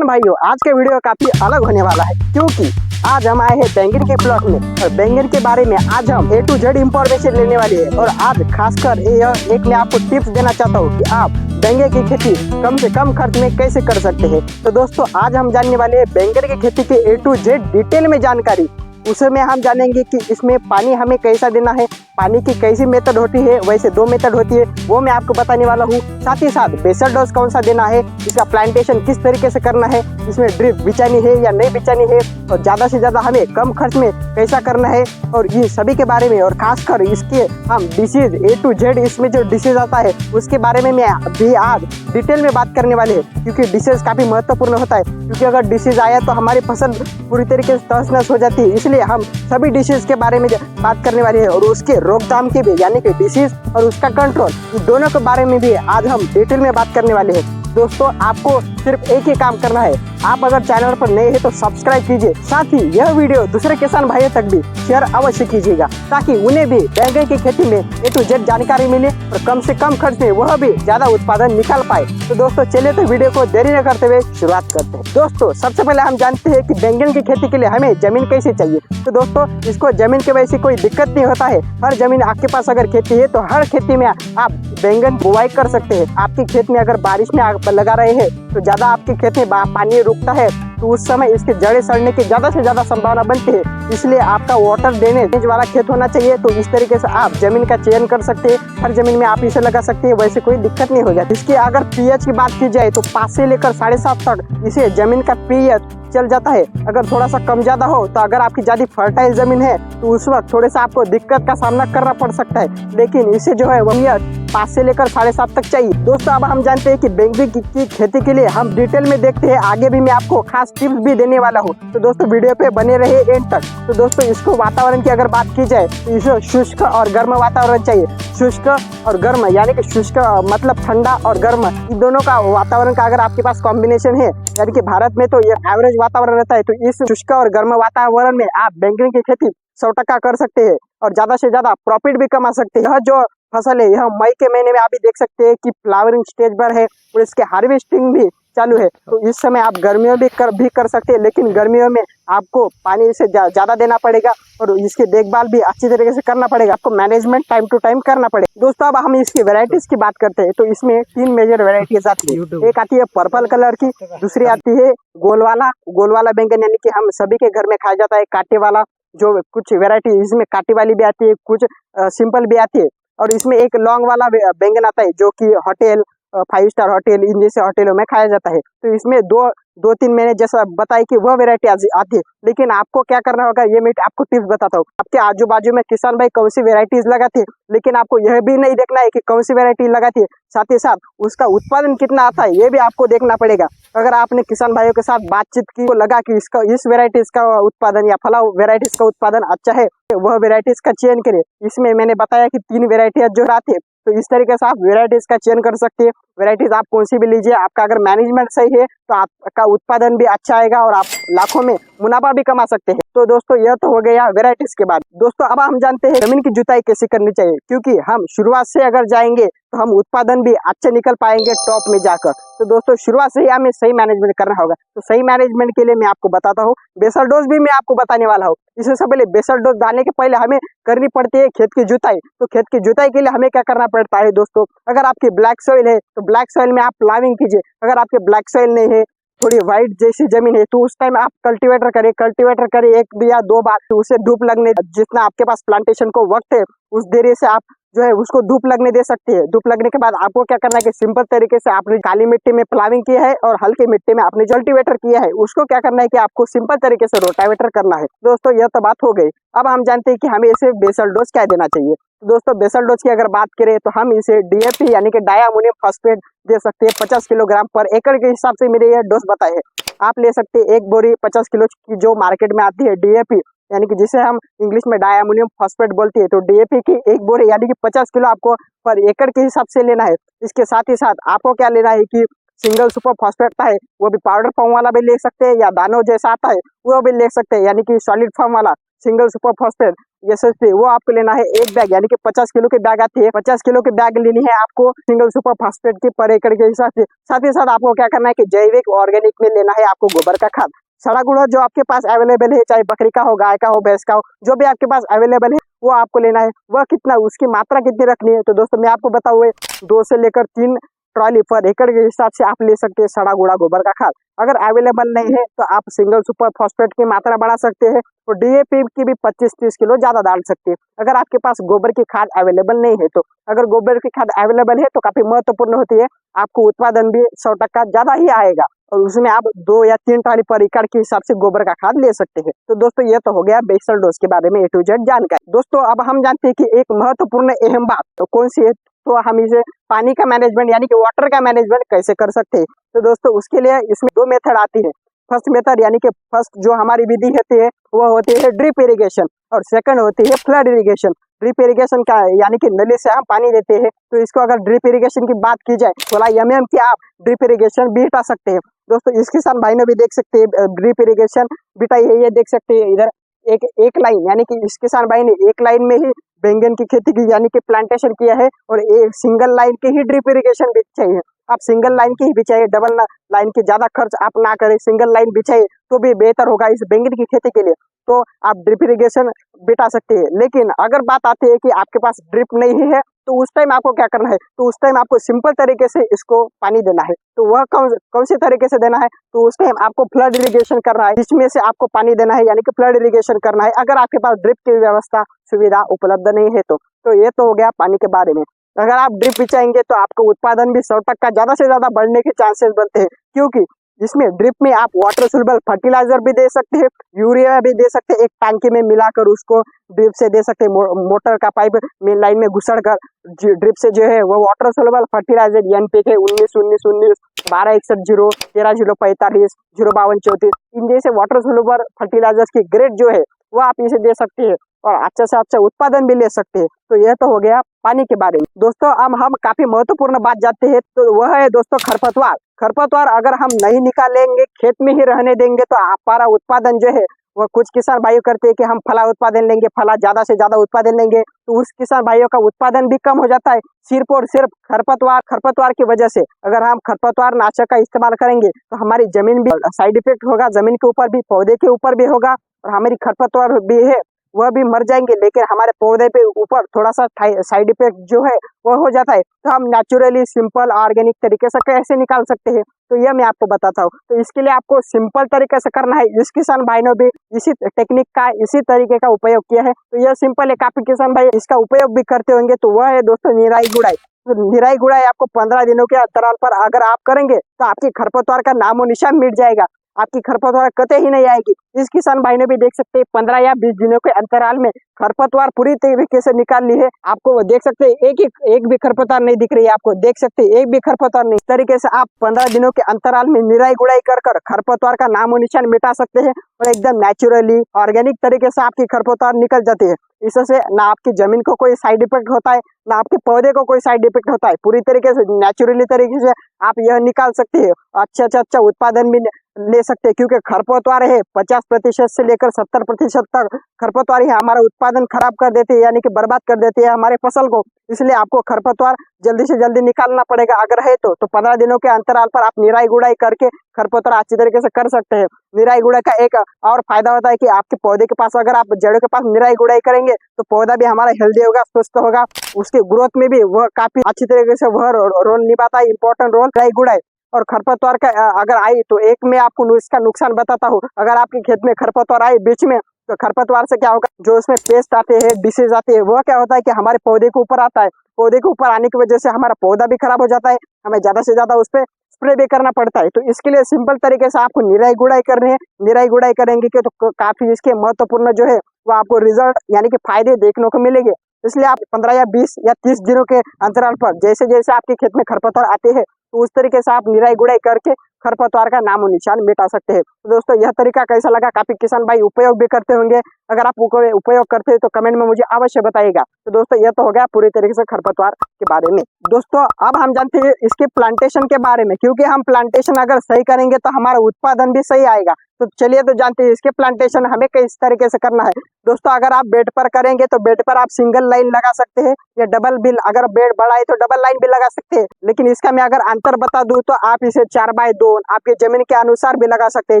किसान भाइयों, आज का वीडियो काफी अलग होने वाला है क्योंकि आज हम आए हैं बैंगन के प्लॉट में और बैंगन के बारे में आज हम A to Z इंफॉर्मेशन लेने वाले हैं। और आज खासकर एक मैं आपको टिप्स देना चाहता हूँ कि आप बैंगन की खेती कम से कम खर्च में कैसे कर सकते हैं। तो दोस्तों आज हम जानने वाले हैं बैंगन की खेती के A to Z डिटेल में जानकारी। उसमें हम जानेंगे कि इसमें पानी हमें कैसा देना है, पानी की कैसी मेथड होती है, वैसे 2 मेथड होती है वो मैं आपको बताने वाला हूँ। साथ ही साथ बेसल डोज कौन सा देना है, इसका प्लांटेशन किस तरीके से करना है, इसमें ड्रिप बिछानी है या नहीं बिछानी है, और ज़्यादा से ज़्यादा हमें कम खर्च में कैसा करना है, और ये सभी के बारे में। और खासकर इसके हम डिसीज A to Z इसमें जो डिसीज आता है उसके बारे में मैं अभी आज डिटेल में बात करने वाले हैं क्योंकि डिसीज काफ़ी महत्वपूर्ण होता है। क्योंकि अगर डिसीज आया तो हमारी फसल पूरी तरीके से तहस नहस हो जाती है। इसलिए हम सभी डिसीज के बारे में बात करने वाले हैं और उसके रोकथाम के भी, यानी कि डिसीज और उसका कंट्रोल, इन दोनों के बारे में भी आज हम डिटेल में बात करने वाले हैं। दोस्तों आपको सिर्फ एक ही काम करना है, आप अगर चैनल पर नए हैं तो सब्सक्राइब कीजिए। साथ ही यह वीडियो दूसरे किसान भाइयों तक भी शेयर अवश्य कीजिएगा ताकि उन्हें भी बैंगन की खेती में A to Z जानकारी मिले और कम से कम खर्च में वह भी ज्यादा उत्पादन निकाल पाए। तो दोस्तों चलिए तो वीडियो को देरी न करते हुए शुरुआत करते हैं। दोस्तों सबसे पहले हम जानते हैं कि बैंगन की खेती के लिए हमें जमीन कैसी चाहिए। तो दोस्तों इसको जमीन के वजह से कोई दिक्कत नहीं होता है। हर जमीन आपके पास अगर खेती है तो हर खेती में आप बैंगन बुआई कर सकते हैं। आपके खेत में अगर बारिश में आग लगा रहे हैं तो ज्यादा आपके खेत में पानी रुकता है तो उस समय इसके जड़ें सड़ने की ज्यादा से ज्यादा संभावना बनती है। इसलिए आपका वाटर ड्रेनेज वाला खेत होना चाहिए। तो इस तरीके से आप जमीन का चयन कर सकते हैं। हर जमीन में आप इसे लगा सकते हैं, वैसे कोई दिक्कत नहीं हो जाती। इसकी अगर पीएच की बात की जाए तो 5 से लेकर 7.5 तक इसे जमीन का पीएच चल जाता है। अगर थोड़ा सा कम ज्यादा हो तो अगर आपकी ज्यादा फर्टाइल जमीन है तो उस वक्त थोड़े सा आपको दिक्कत का सामना करना पड़ सकता है, लेकिन इसे जो है वह 5 से लेकर 7.5 तक चाहिए। दोस्तों अब हम जानते हैं कि बैंगन की खेती के लिए हम डिटेल में देखते हैं। आगे भी मैं आपको खास टिप्स भी देने वाला हूँ, तो दोस्तों वीडियो पे बने रहे एंड तक। तो दोस्तों इसको वातावरण की अगर बात की जाए तो इसे शुष्क और गर्म वातावरण चाहिए। शुष्क और गर्म यानी कि शुष्क मतलब ठंडा और गर्म, इन दोनों का वातावरण का अगर आपके पास कॉम्बिनेशन है, यानी कि भारत में तो ये एवरेज वातावरण रहता है, तो इस शुष्क और गर्म वातावरण में आप बैंगन की खेती 100% कर सकते हैं और ज्यादा से ज्यादा प्रॉफिट भी कमा सकते हैं। यह जो फसल है यह मई के महीने में आप भी देख सकते हैं कि फ्लावरिंग स्टेज पर है और इसके हार्वेस्टिंग भी चालू है। तो इस समय आप गर्मियों भी कर सकते हैं, लेकिन गर्मियों में आपको पानी से ज्यादा देना पड़ेगा और इसकी देखभाल भी अच्छी तरीके से करना पड़ेगा। आपको मैनेजमेंट टाइम टू टाइम करना पड़ेगा। दोस्तों अब हम इसकी वेराइटीज की बात करते हैं तो इसमें 3 मेजर वेराइटीज आती है। एक आती है पर्पल कलर की, दूसरी आती है गोल वाला बैंगन, यानी कि हम सभी के घर में खाया जाता है कांटे वाला। जो कुछ वेराइटी इसमें कांटे वाली भी आती है, कुछ सिंपल भी आती है। और इसमें एक लॉन्ग वाला बैंगन आता है जो कि होटल 5 स्टार होटल इन जैसे होटलों में खाया जाता है। तो इसमें दो तीन मैंने जैसा बताया कि वह वेरायटी आती है, लेकिन आपको क्या करना होगा ये मैं आपको टिप्स बताता हूँ। आपके आजू बाजू में किसान भाई कौन सी वेराइटीज लगाते हैं, लेकिन आपको यह भी नहीं देखना है कि कौन सी वेरायटी लगाती है, साथ ही साथ उसका उत्पादन कितना आता है ये भी आपको देखना पड़ेगा। अगर आपने किसान भाइयों के साथ बातचीत की तो लगा कि इस वेराइटीज का उत्पादन या फला वेराइटीज का उत्पादन अच्छा है, वह वेराइटीज का चयन करें। इसमें मैंने बताया कि 3 वेराइटी जो आती है, तो इस तरीके से आप वेराइटीज का चयन कर सकते हैं। वेराइटीज आप कौन सी भी लीजिए, आपका अगर मैनेजमेंट सही है तो आपका उत्पादन भी अच्छा आएगा और आप लाखों में मुनाफा भी कमा सकते हैं। तो दोस्तों यह तो हो गया वेराइटीज के बाद। दोस्तों अब हम जानते हैं जमीन की जुताई कैसे करनी चाहिए, क्योंकि हम शुरुआत से अगर जाएंगे तो हम उत्पादन भी अच्छे निकल पाएंगे टॉप में जाकर। तो दोस्तों शुरुआत से ही हमें सही मैनेजमेंट करना होगा। तो सही मैनेजमेंट के लिए मैं आपको बताता हूँ, बेसल डोज भी मैं आपको बताने वाला हूँ। इससे से पहले बेसल डोज डालने के पहले हमें करनी पड़ती है खेत की जुताई। तो खेत की जुताई के लिए हमें क्या करना पड़ता है दोस्तों, अगर आपकी ब्लैक सॉइल है तो ब्लैक सॉइल में आप प्लाविंग कीजिए। अगर आपके ब्लैक सॉइल नहीं है, थोड़ी व्हाइट जैसी जमीन है, तो उस टाइम आप कल्टीवेटर करें 1 या 2 बार, तो उसे धूप लगने, जितना आपके पास प्लांटेशन को वक्त है उस देरी से आप जो है उसको धूप लगने दे सकते हैं। धूप लगने के बाद आपको क्या करना है कि सिंपल तरीके से आपने काली मिट्टी में प्लाविंग किया है और हल्की मिट्टी में आपने कल्टीवेटर किया है, उसको क्या करना है कि आपको सिंपल तरीके से रोटावेटर करना है। दोस्तों यह तो बात हो गई। अब हम जानते हैं कि हमें इसे बेसल डोज क्या देना चाहिए। दोस्तों बेसल डोज की अगर बात करें तो हम इसे DAP यानी कि डाई अमोनियम फॉस्फेट दे सकते हैं 50 किलोग्राम पर एकड़ के हिसाब से मेरे यह डोज बताए हैं। आप ले सकते हैं 1 बोरी 50 किलो की जो मार्केट में आती है DAP, यानी कि जिसे हम इंग्लिश में डाई अमोनियम फॉस्फेट बोलते हैं। तो DAP की 1 बोरी यानी कि 50 किलो आपको पर एकड़ के हिसाब से लेना है। इसके साथ ही साथ आपको क्या लेना है कि सिंगल सुपर फॉस्फेट है वो भी पाउडर फॉर्म वाला भी ले सकते हैं, या दानों जैसा आता है वो भी ले सकते हैं, यानी कि सॉलिड फॉर्म वाला सिंगल सुपर फॉस्फेट SSP, वो आपको लेना है एक बैग, यानी कि 50 किलो की बैग आती है, 50 किलो की बैग लेनी है आपको सिंगल सुपर फॉस्फेट की पर एकड़ के हिसाब से। साथ ही साथ आपको क्या करना है कि जैविक ऑर्गेनिक में लेना है आपको गोबर का खाद। सड़ा गुड़ा जो आपके पास अवेलेबल है, चाहे बकरी का हो, गाय का हो, भैंस का हो, जो भी आपके पास अवेलेबल है वो आपको लेना है। वह कितना, उसकी मात्रा कितनी रखनी है, तो दोस्तों मैं आपको बताऊँ 2 से लेकर 3 ट्रॉली पर एकड़ के हिसाब से आप ले सकते हैं सड़ा गुड़ा गोबर का खाद। अगर अवेलेबल नहीं है तो आप सिंगल सुपर फॉस्फेट की मात्रा बढ़ा सकते हैं और DAP की भी 25-30 किलो ज्यादा डाल सकते हैं अगर आपके पास गोबर की खाद अवेलेबल नहीं है तो। अगर गोबर की खाद अवेलेबल है तो काफी महत्वपूर्ण होती है, आपको उत्पादन भी 100% ज्यादा ही आएगा और उसमें आप 2 या 3 ट्रॉली पर एकड़ के हिसाब से गोबर का खाद ले सकते हैं। तो दोस्तों ये तो हो गया बेसल डोज के बारे में A to Z जानकारी। दोस्तों अब हम जानते हैं कि एक महत्वपूर्ण अहम बात तो कौन सी है, तो हम इसे पानी का मैनेजमेंट यानी कि वाटर का मैनेजमेंट कैसे कर सकते हैं। तो दोस्तों उसके लिए इसमें 2 मेथड आती है। फर्स्ट मेथड यानी कि फर्स्ट जो हमारी विधि होती है वो होती है ड्रिप इरिगेशन और सेकंड होती है फ्लड इरिगेशन। ड्रिप इरिगेशन का यानी कि नली से हम पानी देते हैं, तो इसको अगर ड्रिप इरिगेशन की बात की जाए 16 mm की आप ड्रिप इरिगेशन भी हटा सकते हैं। दोस्तों इस किसान भाई ने भी देख सकते हैं ड्रिप इरिगेशन बिटाई है, ये देख सकते हैं इधर एक लाइन, यानी कि इस किसान भाई ने एक लाइन में ही बैंगन की खेती की यानी कि प्लांटेशन किया है और एक सिंगल लाइन के ही ड्रिप इरिगेशन भी चाहिए। आप सिंगल लाइन की ही बिछाइए, डबल लाइन की ज्यादा खर्च आप ना करें, सिंगल लाइन बिछाइए तो भी बेहतर होगा इस बैंगन की खेती के लिए। तो आप ड्रिप इरिगेशन बिठा सकते हैं। लेकिन अगर बात आती है कि आपके पास ड्रिप नहीं है तो उस टाइम आपको क्या करना है, तो उस टाइम आपको सिंपल तरीके से इसको पानी देना है। तो वह कौन से तरीके से देना है, तो उस टाइम आपको फ्लड इरिगेशन करना है, इसमें से आपको पानी देना है यानी कि फ्लड इरिगेशन करना है अगर आपके पास ड्रिप की व्यवस्था सुविधा उपलब्ध नहीं है तो ये तो हो गया पानी के बारे में। अगर आप ड्रिप बिछाएंगे तो आपको उत्पादन भी 100% ज्यादा से ज्यादा बढ़ने के चांसेस बनते हैं, क्योंकि इसमें ड्रिप में आप वाटर सोल्यूबल फर्टिलाइजर भी दे सकते हैं, यूरिया भी दे सकते हैं, एक टैंकी में मिलाकर उसको ड्रिप से दे सकते हैं। मोटर का पाइप मेन लाइन में घुसड़ कर ड्रिप से जो है वो वाटर सोल्यूबल फर्टिलाइजर NPK 19-19-19 12-61-0 13-0-45 0-52-34 इन जैसे वाटर सोल्यूबल फर्टिलाइजर्स की ग्रेड जो है वो आप इसे दे सकते हैं और अच्छा से अच्छा उत्पादन भी ले सकते हैं। तो यह तो हो गया पानी के बारे में। दोस्तों अब हम काफी महत्वपूर्ण बात जानते हैं, तो वह है दोस्तों खरपतवार। खरपतवार अगर हम नहीं निकालेंगे, खेत में ही रहने देंगे तो हमारा उत्पादन जो है वो कुछ किसान भाइयों करते हैं कि हम फला उत्पादन लेंगे, फला ज्यादा से ज्यादा उत्पादन लेंगे, तो उस किसान भाइयों का उत्पादन भी कम हो जाता है सिर्फ और सिर्फ खरपतवार की वजह से। अगर हम खरपतवार नाशक का इस्तेमाल करेंगे तो हमारी जमीन भी साइड इफेक्ट होगा, जमीन के ऊपर भी पौधे के ऊपर भी होगा और हमारी खरपतवार भी है वह भी मर जाएंगे, लेकिन हमारे पौधे पे ऊपर थोड़ा सा साइड इफेक्ट जो है वो हो जाता है। तो हम नेचुरली सिंपल ऑर्गेनिक तरीके से कैसे निकाल सकते हैं, तो यह मैं आपको बताता हूँ। तो इसके लिए आपको सिंपल तरीके से करना है। इस किसान भाई ने भी इसी टेक्निक का इसी तरीके का उपयोग किया है, तो यह सिंपल है। काफी किसान भाई इसका उपयोग भी करते होंगे, तो वह है दोस्तों निराई गुड़ाई। तो निराई गुड़ाई आपको 15 दिनों के अंतराल पर अगर आप करेंगे तो आपकी खरपतवार का नामो निशान मिट जाएगा, आपकी खरपतवार कतई ही नहीं आएगी। इस किसान भाई ने भी देख सकते हैं 15 या 20 दिनों के अंतराल में खरपतवार पूरी तरीके से निकाल ली है। आपको देख सकते हैं एक भी खरपतवार नहीं दिख रही है, आपको देख सकते हैं एक भी खरपतवार नहीं। इस तरीके से आप 15 दिनों के अंतराल में निराई गुड़ाई कर खरपतवार का नामो निशान मिटा सकते हैं और एकदम नेचुरली ऑर्गेनिक तरीके से आपकी खरपतवार निकल जाती है। इससे ना आपकी जमीन को कोई साइड इफेक्ट होता है, ना आपके पौधे को कोई साइड इफेक्ट होता है। पूरी तरीके से नेचुरली तरीके से आप यह निकाल सकते हैं, अच्छा उत्पादन भी ले सकते हैं, क्योंकि खरपतवार है 50% से लेकर 70% तक खरपतवार ही हमारा उत्पादन खराब कर देती है, यानी कि बर्बाद कर देती है हमारे फसल को। इसलिए आपको खरपतवार जल्दी से जल्दी निकालना पड़ेगा। अगर है तो 15 दिनों के अंतराल पर आप निराई गुड़ाई करके खरपतवार अच्छी तरीके से कर सकते हैं। निराई गुड़ाई का एक और फायदा होता है कि आपके पौधे के पास अगर आप जड़ों के पास निराई गुड़ाई करेंगे तो पौधा भी हमारा हेल्दी होगा, स्वस्थ होगा, उसके ग्रोथ में भी वह काफी अच्छी तरीके से वह रोल निभाता है, इंपॉर्टेंट रोल निराई गुड़ाई। और खरपतवार का अगर आई तो एक मैं आपको इसका नुकसान बताता हूँ। अगर आपके खेत में खरपतवार आई बीच में, तो खरपतवार से क्या होगा, जो उसमें पेस्ट आते हैं, डिसीज आते हैं, वह क्या होता है कि हमारे पौधे के ऊपर आता है। पौधे के ऊपर आने की वजह से हमारा पौधा भी खराब हो जाता है, हमें ज्यादा से ज्यादा उस पर स्प्रे भी करना पड़ता है। तो इसके लिए सिंपल तरीके से आपको निराई गुड़ाई करनी है। निराई गुड़ाई करेंगे कि तो काफी इसके महत्वपूर्ण जो है वो आपको रिजल्ट यानी कि फायदे देखने को मिलेंगे। इसलिए आप 15 या 20 या 30 दिनों के अंतराल पर जैसे जैसे आपके खेत में खरपतवार आते हैं तो उस तरीके से आप निराई गुड़ाई करके खरपतवार का नामो निशान मिटा सकते हैं। तो दोस्तों यह तरीका कैसा लगा, काफी किसान भाई उपयोग भी करते होंगे। अगर आप उपयोग करते हैं तो कमेंट में मुझे अवश्य बताइएगा। तो दोस्तों यह तो हो गया पूरी तरीके से खरपतवार के बारे में। दोस्तों अब हम जानते हैं इसके प्लांटेशन के बारे में, क्योंकि हम प्लांटेशन अगर सही करेंगे तो हमारा उत्पादन भी सही आएगा। तो चलिए तो जानते हैं इसके प्लांटेशन हमें किस तरीके से करना है। दोस्तों अगर आप बेड पर करेंगे तो बेड पर आप सिंगल लाइन लगा सकते हैं या डबल भी, अगर बेड बड़ा है तो डबल लाइन भी लगा सकते हैं। लेकिन इसका मैं अगर अंतर बता दूं तो आप इसे 4x2 आपके जमीन के अनुसार भी लगा सकते हैं,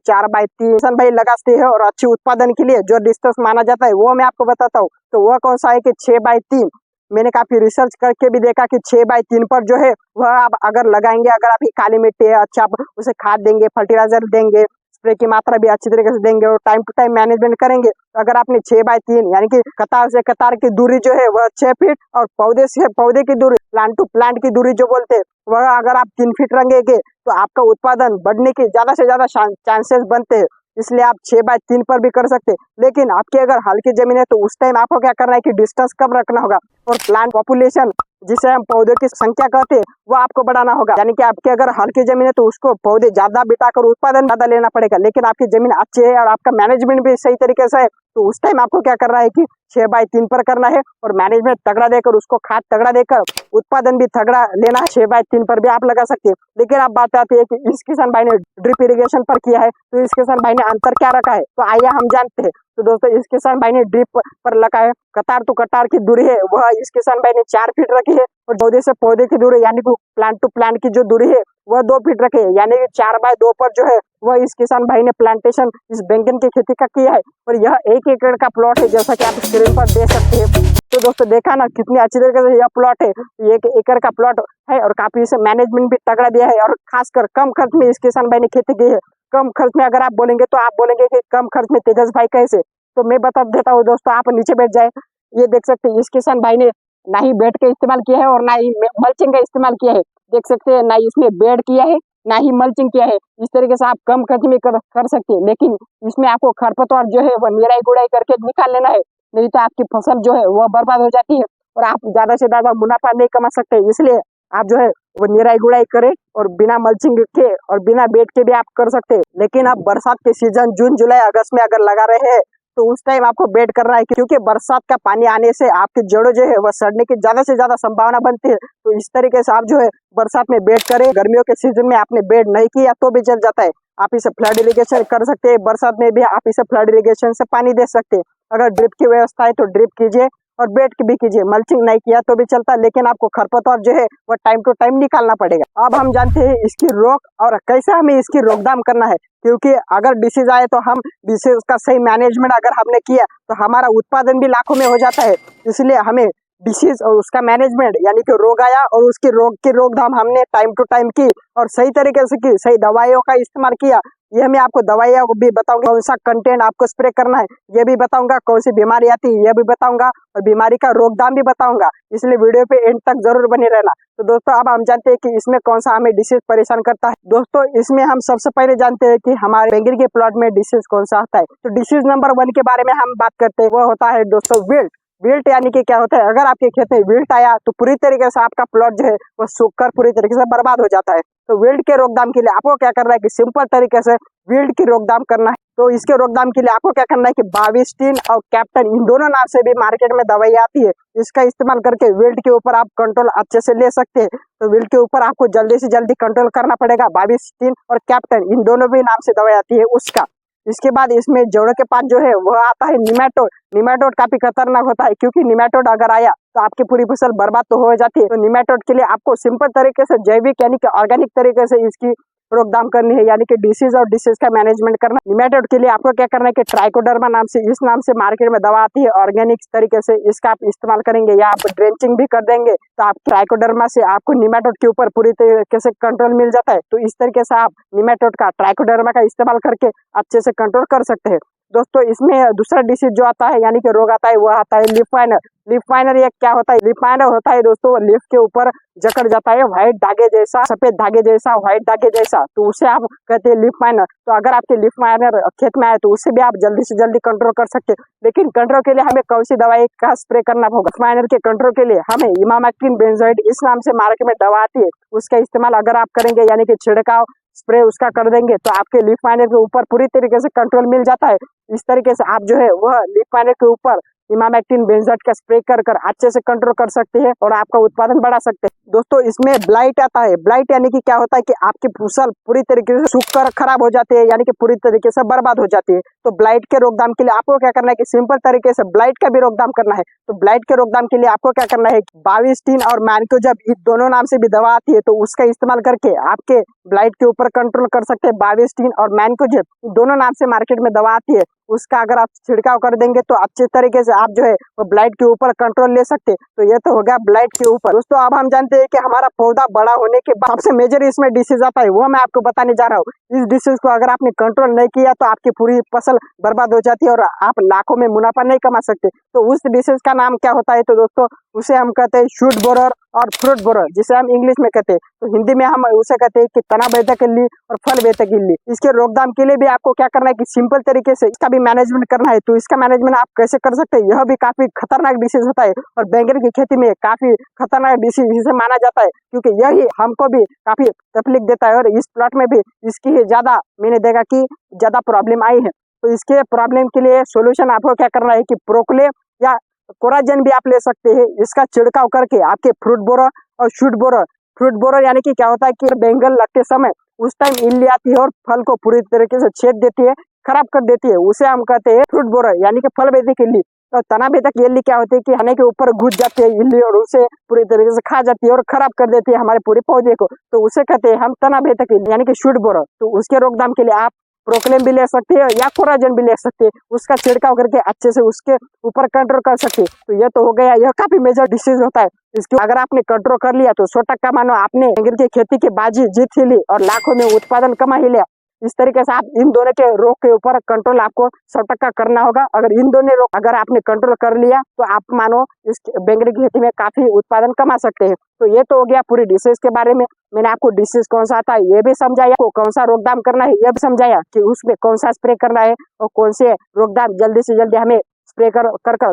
4x3 भाई लगाते हैं। और अच्छी उत्पादन के लिए जो डिस्टेंस माना जाता है वो मैं आपको बताता हूँ। तो वह कौन सा है कि 6x3। मैंने काफी रिसर्च करके भी देखा कि 6x3 पर जो है वह आप अगर लगाएंगे, अगर आप काली मिट्टी है अच्छा आप उसे खाद देंगे, फर्टिलाइजर देंगे, स्प्रे की मात्रा भी अच्छी तरीके से देंगे और टाइम टू टाइम मैनेजमेंट करेंगे। तो अगर आपने 6x3 यानी कि कतार से कतार की दूरी जो है वह 6 फीट और पौधे से पौधे की दूरी, प्लांट टू प्लांट की दूरी जो बोलते हैं वह अगर आप 3 फीट रखेंगे तो आपका उत्पादन बढ़ने के ज्यादा से ज्यादा चांसेस बनते हैं। इसलिए आप 6x3 पर भी कर सकते हैं। लेकिन आपकी अगर हल्की जमीन है तो उस टाइम आपको क्या करना है कि डिस्टेंस कम रखना होगा और प्लांट पॉपुलेशन जिसे हम पौधों की संख्या कहते हैं वो आपको बढ़ाना होगा। यानी कि आपकी अगर हल्की जमीन है तो उसको पौधे ज्यादा बिठाकर उत्पादन ज्यादा लेना पड़ेगा। लेकिन आपकी जमीन अच्छी है और आपका मैनेजमेंट भी सही तरीके से है तो उस टाइम आपको क्या करना है कि 6x3 पर करना है और मैनेजमेंट तगड़ा देकर, उसको खाद तगड़ा देकर उत्पादन भी तगड़ा लेना है। 6x3 पर भी आप लगा सकते हैं। लेकिन आप बात आती है कि इस किसान भाई ने ड्रिप इरिगेशन पर किया है तो इस किसान भाई ने अंतर क्या रखा है, तो आइए हम जानते हैं। तो दोस्तों इस किसान भाई ने ड्रिप पर लगा है, कतार टू कतार की दूरी है वह इस किसान भाई ने 4 फीट रखी है और पौधे से पौधे की दूरी यानी कि प्लांट टू प्लांट की जो दूरी है वह 2 फीट रखे है। यानी कि 4x2 पर जो है वह इस किसान भाई ने प्लांटेशन इस बैंगन की खेती का किया है। और यह 1 एकड़ का प्लॉट है, जैसा कि आप स्क्रीन पर देख सकते हैं। तो दोस्तों देखा ना कितनी अच्छी तरीके से यह प्लॉट है, 1 एकड़ का प्लॉट है और काफी इसे मैनेजमेंट भी तगड़ा दिया है और खासकर कम खर्च में इस किसान भाई ने खेती की है। कम खर्च में अगर आप बोलेंगे तो आप बोलेंगे कि कम खर्च में तेजस भाई कैसे, तो मैं बता देता हूँ। दोस्तों आप नीचे बैठ जाए, ये देख सकते हैं इस किसान भाई ने ना ही बेड का इस्तेमाल किया है और ना ही मल्चिंग का इस्तेमाल किया है। देख सकते हैं ना इसमें बेड किया है ना ही मल्चिंग किया है। इस तरीके से आप कम खर्च में कर सकते हैं। लेकिन इसमें आपको खरपतवार जो है वह निराई गुड़ाई करके निकाल लेना है, नहीं तो आपकी फसल जो है वह बर्बाद हो जाती है और आप ज्यादा से ज्यादा मुनाफा नहीं कमा सकते। इसलिए आप जो है वो निराई गुड़ाई करें और बिना मल्चिंग के और बिना बेड के भी आप कर सकते हैं। लेकिन आप बरसात के सीजन जून जुलाई अगस्त में अगर लगा रहे हैं तो उस टाइम आपको बेड करना है, क्योंकि बरसात का पानी आने से आपकी जड़ों जो है वह सड़ने की ज्यादा से ज्यादा संभावना बनती है। तो इस तरीके से आप जो है बरसात में बेड करें। गर्मियों के सीजन में आपने बेड नहीं किया तो भी चल जाता है, आप इसे फ्लड इरिगेशन कर सकते हैं। बरसात में भी आप इसे फ्लड इरिगेशन से पानी दे सकते हैं। अगर ड्रिप की व्यवस्था है तो ड्रिप कीजिए और बेड की भी कीजिए। मल्चिंग नहीं किया तो भी चलता है, लेकिन आपको खरपतवार जो है वो टाइम टू टाइम निकालना पड़ेगा। अब हम जानते हैं इसकी रोक और कैसे हमें इसकी रोकथाम करना है, क्योंकि अगर डिसीज आए तो हम डिसीज का सही मैनेजमेंट अगर हमने किया तो हमारा उत्पादन भी लाखों में हो जाता है। इसलिए हमें डिसीज और उसका मैनेजमेंट यानी कि रोग आया और उसकी रोग की रोकथाम हमने टाइम टू टाइम की और सही तरीके से की, सही दवाइयों का इस्तेमाल किया। यह मैं आपको दवाइयाँ भी बताऊंगा, कौन सा कंटेंट आपको स्प्रे करना है यह भी बताऊंगा, कौन सी बीमारी आती है यह भी बताऊंगा और बीमारी का रोकथाम भी बताऊंगा। इसलिए वीडियो पे एंड तक जरूर बने रहना। तो दोस्तों अब हम जानते हैं कि इसमें कौन सा हमें डिसीज परेशान करता है। दोस्तों इसमें हम सबसे पहले जानते हैं कि हमारे बैंगन के प्लॉट में डिसीज कौन सा आता है। तो डिसीज नंबर 1 के बारे में हम बात करते हैं, वो होता है दोस्तों विल्ट। विल्ट यानी कि क्या होता है, अगर आपके खेत में विल्ट आया तो पूरी तरीके से आपका प्लॉट जो है वो सूख कर पूरी तरीके से बर्बाद हो जाता है। तो विल्ट के रोकथाम के लिए आपको क्या करना है कि सिंपल तरीके से विल्ट की रोकथाम करना है। तो इसके रोकथाम के लिए आपको क्या करना है कि 22 और कैप्टन इन दोनों नाम से भी मार्केट में दवाई आती है, इसका इस्तेमाल करके विल्ट के ऊपर आप कंट्रोल अच्छे से ले सकते हैं। तो विल्ट के ऊपर आपको जल्दी से जल्दी कंट्रोल करना पड़ेगा। 22 और कैप्टन इन दोनों भी नाम से दवाई आती है उसका। इसके बाद इसमें जड़ों के पास जो है वह आता है निमेटोड। निमेटोड काफी खतरनाक होता है, क्योंकि निमेटोड अगर आया तो आपकी पूरी फसल बर्बाद तो हो जाती है। तो निमेटोड के लिए आपको सिंपल तरीके से जैविक यानी कि ऑर्गेनिक तरीके से इसकी रोकथाम करनी है, यानी कि डिसीज और डिसीज का मैनेजमेंट करना। निमेटोड के लिए आपको क्या करना है कि ट्राइकोडर्मा नाम से इस नाम से मार्केट में दवा आती है ऑर्गेनिक तरीके से, इसका आप इस्तेमाल करेंगे या आप ड्रेंचिंग भी कर देंगे तो आप ट्राइकोडर्मा से आपको निमेटोड के ऊपर पूरी तरीके से कंट्रोल मिल जाता है। तो इस तरीके से आप निमेटोड का ट्राइकोडर्मा का इस्तेमाल करके अच्छे से कंट्रोल कर सकते हैं। दोस्तों इसमें दूसरा डिसीज जो आता है यानी कि रोग आता है वह आता है लीफ माइनर। लीफ माइनर ये क्या होता है, लीफ माइनर होता है दोस्तों लीफ के ऊपर जकड़ जाता है व्हाइट धागे जैसा, सफेद धागे जैसा, व्हाइट धागे जैसा, तो उसे आप कहते हैं लीफ माइनर। तो अगर आपके लीफ माइनर खेत में आए तो उससे भी आप जल्दी से जल्दी कंट्रोल कर सकते हैं। लेकिन कंट्रोल के लिए हमें कौन सी दवाई का स्प्रे करना होगा। लीफ माइनर के कंट्रोल के लिए हमें इमामेक्टिन बेंजोएट इस नाम से मार्केट में दवा आती है, उसका इस्तेमाल अगर आप करेंगे यानी कि छिड़काव स्प्रे उसका कर देंगे तो आपके लीफ माइनर के ऊपर पूरी तरीके से कंट्रोल मिल जाता है। इस तरीके से आप जो है वह लीफ माइनर के ऊपर इमामेक्टिन बेंजोएट का स्प्रे कर कर अच्छे से कंट्रोल कर सकते हैं और आपका उत्पादन बढ़ा सकते हैं। दोस्तों इसमें ब्लाइट आता है। ब्लाइट यानी कि क्या होता है कि आपकी फसल पूरी तरीके से सूख कर खराब हो जाती है, यानी कि पूरी तरीके से बर्बाद हो जाती है। तो ब्लाइट के रोकथाम के लिए आपको क्या करना है कि सिंपल तरीके से ब्लाइट का भी रोकथाम करना है। तो ब्लाइट के रोकथाम के लिए आपको क्या करना है, बाविस्टीन और मैनकोजेब इस दोनों नाम से भी दवा आती है, तो उसका इस्तेमाल करके आपके ब्लाइट के ऊपर कंट्रोल कर सकते हैं। बाविस्टीन और मैनकोजेब दोनों नाम से मार्केट में दवा आती है, उसका अगर आप छिड़काव कर देंगे तो अच्छे तरीके से आप जो है वो ब्लाइट के ऊपर कंट्रोल ले सकते हैं। तो ये तो हो गया ब्लाइट के ऊपर। दोस्तों अब हम जानते हैं कि हमारा पौधा बड़ा होने के बाद सबसे मेजर इसमें डिसीज आता है, वो मैं आपको बताने जा रहा हूँ। इस डिसीज को अगर आपने कंट्रोल नहीं किया तो आपकी पूरी फसल बर्बाद हो जाती है और आप लाखों में मुनाफा नहीं कमा सकते। तो उस डिसीज का नाम क्या होता है, तो दोस्तों उसे हम कहते हैं शूट बोरर और फ्रूट बोरर, जिसे हम इंग्लिश में कहते हैं। तो हिंदी में हम उसे कहते हैं कि तना बेधक इल्ली और फल बेधक इल्ली। इसके रोकथाम के लिए भी आपको क्या करना है कि सिंपल तरीके से इसका भी मैनेजमेंट करना है। तो इसका मैनेजमेंट आप कैसे कर सकते हैं, यह भी काफी खतरनाक डिसीज होता है और बैंगन की खेती में काफी खतरनाक डिसीज इसे माना जाता है, क्योंकि यही हमको भी काफी तकलीफ देता है और इस प्लॉट में भी इसकी ही ज्यादा मैंने देखा कि ज्यादा प्रॉब्लम आई है। तो इसके प्रॉब्लम के लिए सोल्यूशन आपको क्या करना है कि प्रोक्ले या कोराजन भी आप ले सकते हैं। इसका छिड़काव करके आपके फ्रूट बोरर और शूट बोरर, फ्रूट बोरर यानी कि क्या होता है कि बैंगन लगते समय उस टाइम इल्ली आती है और फल को पूरी तरीके से छेद देती है, खराब कर देती है, उसे हम कहते हैं फ्रूट बोरर यानी कि फल बेधक इल्ली। और तना बेधक इल्ली क्या होती है कि खाने के ऊपर घुस जाती है इल्ली और उसे पूरी तरीके से खा जाती है और खराब कर देती है हमारे पूरे पौधे को, तो उसे कहते हैं हम तना बेधक इल्ली यानी कि शूट बोरर। तो उसके रोकथाम के लिए आप प्रोक्लेम भी ले सकते हैं या कोराजन भी ले सकते हैं, उसका छिड़काव करके अच्छे से उसके ऊपर कंट्रोल कर सकते हैं। तो ये तो हो गया, यह काफी मेजर डिसीज होता है। इसके अगर आपने कंट्रोल कर लिया तो 100% मानो आपने बैंगन की खेती की बाजी जीत ही ली और लाखों में उत्पादन कमा ही लिया। इस तरीके से आप इन दोनों के रोग के ऊपर कंट्रोल आपको 100% करना होगा। अगर इन दोनों रोग अगर आपने कंट्रोल कर लिया तो आप मानो इस बैंगन की खेती में काफी उत्पादन कमा सकते हैं। तो ये तो हो गया पूरी डिसीज के बारे में। मैंने आपको डिसीज कौन सा आता है ये भी समझाया, को कौन सा रोकथाम करना है यह भी समझाया कि उसमें कौन सा स्प्रे करना है और कौन से रोकथाम जल्दी से जल्दी हमें स्प्रे कर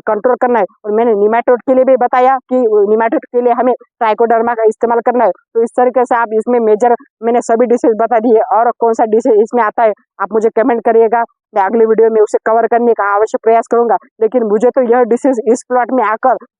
कंट्रोल करना है। और मैंने निमेटोड के लिए भी बताया कि निमेटोड के लिए हमें ट्राइकोडर्मा का इस्तेमाल करना है। तो इस तरीके से आप इसमें मेजर मैंने सभी डिसीज बता दी है, और कौन सा डिसीज इसमें आता है आप मुझे कमेंट करिएगा, मैं अगली वीडियो में उसे कवर करने का अवश्य प्रयास करूंगा। लेकिन मुझे तो यह डिसीज इस प्लॉट में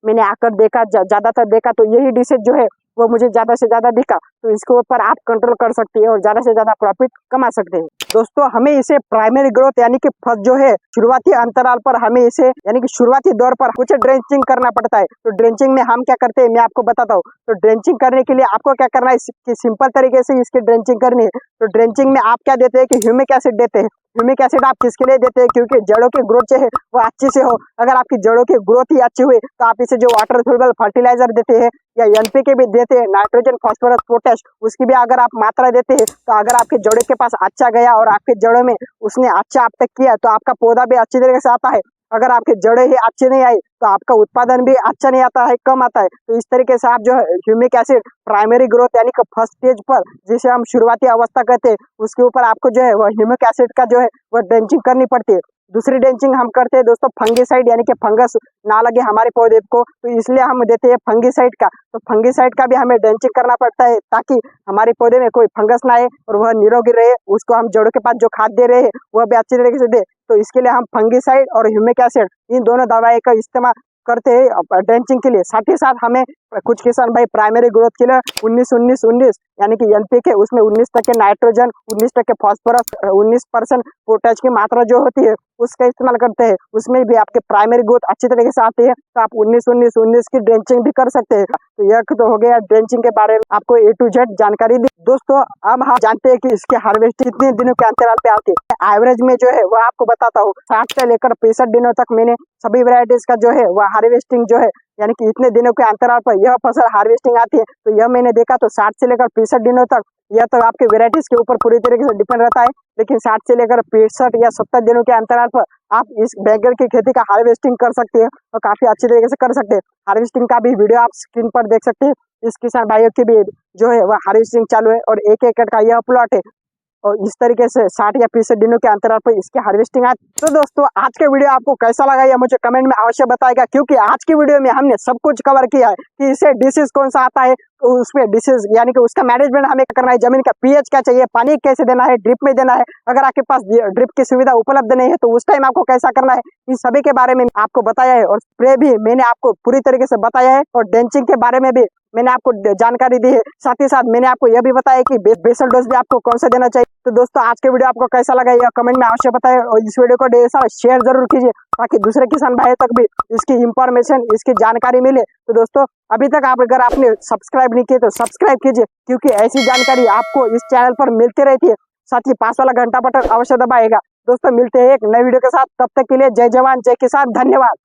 मैंने आकर देखा, ज्यादातर देखा तो यही डिसीज जो है वो मुझे ज्यादा से ज्यादा दिखा। तो इसके ऊपर आप कंट्रोल कर सकते हैं और ज्यादा से ज्यादा प्रॉफिट कमा सकते हैं। दोस्तों हमें इसे प्राइमरी ग्रोथ यानी कि फर्स्ट जो है शुरुआती अंतराल पर हमें इसे यानी कि शुरुआती दौर पर कुछ ड्रेंचिंग करना पड़ता है। तो ड्रेंचिंग में हम क्या करते हैं मैं आपको बताता हूँ। तो ड्रेंचिंग करने के लिए आपको क्या करना है कि सिंपल तरीके से इसकी ड्रेंचिंग करनी है। तो ड्रेंचिंग में आप क्या देते हैं कि ह्यूमिक एसिड देते हैं। ह्यूमिक एसिड आप किसके लिए देते हैं, क्योंकि जड़ों की ग्रोथ जो है वो अच्छी से हो। अगर आपकी जड़ों की ग्रोथ ही अच्छी हुई तो आप इसे जो वाटर सोल्यूबल फर्टिलाइजर देते हैं या एनपीके भी देते हैं, नाइट्रोजन फास्फोरस पोटेश, उसकी भी अगर आप मात्रा देते हैं तो अगर आपके जड़ों के पास अच्छा गया और आपके जड़ों में उसने अच्छा आप तक किया तो आपका पौधा भी अच्छी तरीके से आता है। अगर आपके जड़ें ही अच्छी नहीं आई तो आपका उत्पादन भी अच्छा नहीं आता है, कम आता है। तो इस तरीके से आप जो है ह्यूमिक एसिड प्राइमरी ग्रोथ यानी कि फर्स्ट स्टेज पर जिसे हम शुरुआती अवस्था कहते हैं उसके ऊपर आपको जो है वह ह्यूमिक एसिड का जो है वह ड्रेंचिंग करनी पड़ती है। दूसरी ड्रेंचिंग हम करते हैं दोस्तों फंगीसाइड यानी कि फंगस ना लगे हमारे पौधे को, तो इसलिए हम देते हैं फंगीसाइड का। तो फंगीसाइड का भी हमें ड्रेंचिंग करना पड़ता है ताकि हमारे पौधे में कोई फंगस ना आए और वह निरोगी रहे, उसको हम जड़ों के पास जो खाद दे रहे हैं वह भी अच्छी तरीके से दे। तो इसके लिए हम फंगीसाइड और ह्यूमिक एसिड इन दोनों दवाई का इस्तेमाल करते हैं ड्रेंचिंग के लिए। साथ ही साथ हमें कुछ किसान भाई प्राइमरी ग्रोथ के लिए 19-19-19 यानी कि एनपीके उसमें 19% नाइट्रोजन, 19% फास्फोरस, 19% पोटेश की मात्रा जो होती है उसका इस्तेमाल करते हैं। उसमें भी आपके प्राइमरी ग्रोथ अच्छी तरीके से आती है। तो आप 19-19-19 की ड्रेंचिंग भी कर सकते हैं। तो यह तो हो गया ड्रेंचिंग के बारे में आपको A to Z जानकारी दी। दोस्तों अब हम जानते हैं कि इसके हार्वेस्टिंग कितने दिनों के अंतराल पे आती है। एवरेज में जो है वह आपको बताता हूँ 60 से लेकर 65 दिनों तक मैंने सभी वेराइटीज का जो है वह हार्वेस्टिंग जो है यानी कि इतने दिनों के अंतराल पर यह फसल हार्वेस्टिंग आती है। तो यह मैंने देखा तो 60 से लेकर 65 दिनों तक, यह तो आपके वेराइटीज के ऊपर पूरी तरीके से डिपेंड रहता है। लेकिन 60 से लेकर 65 या 70 दिनों के अंतराल पर आप इस बैंगन की खेती का हार्वेस्टिंग कर सकते हैं और काफी अच्छी तरीके से कर सकते हैं। हार्वेस्टिंग का भी वीडियो आप स्क्रीन पर देख सकते हैं। इस किसान भाइयों की भी जो है वह हार्वेस्टिंग चालू है और 1 एकड़ का यह प्लॉट है और इस तरीके से 60 या 65 दिनों के अंतराल पर इसकी हार्वेस्टिंग आती है। तो दोस्तों आज के वीडियो आपको कैसा लगा या मुझे कमेंट में अवश्य बताएगा, क्योंकि आज की वीडियो में हमने सब कुछ कवर किया है कि इसे डिसीज कौन सा आता है, उसमें डिसीज यानी कि उसका मैनेजमेंट हमें करना है, जमीन का पीएच क्या चाहिए, पानी कैसे देना है, ड्रिप में देना है, अगर आपके पास ड्रिप की सुविधा उपलब्ध नहीं है तो उस टाइम आपको कैसा करना है, इन सभी के बारे में आपको बताया है। और स्प्रे भी मैंने आपको पूरी तरीके से बताया है और डेंचिंग के बारे में भी मैंने आपको जानकारी दी है। साथ ही साथ मैंने आपको यह भी बताया कि बेसल डोज भी आपको कौन सा देना चाहिए। तो दोस्तों आज के वीडियो आपको कैसा लगा यह कमेंट में अवश्य बताएं और इस वीडियो को ढेर सारा शेयर जरूर कीजिए ताकि दूसरे किसान भाई तक भी इसकी इंफॉर्मेशन, इसकी जानकारी मिले। तो दोस्तों अभी तक अगर आपने सब्सक्राइब नहीं किया तो सब्सक्राइब कीजिए, क्योंकि ऐसी जानकारी आपको इस चैनल पर मिलती रहती है। साथ ही पास वाला घंटा बटन अवश्य दबाएगा। दोस्तों मिलते हैं एक नए वीडियो के साथ, तब तक के लिए जय जवान जय किसान, धन्यवाद।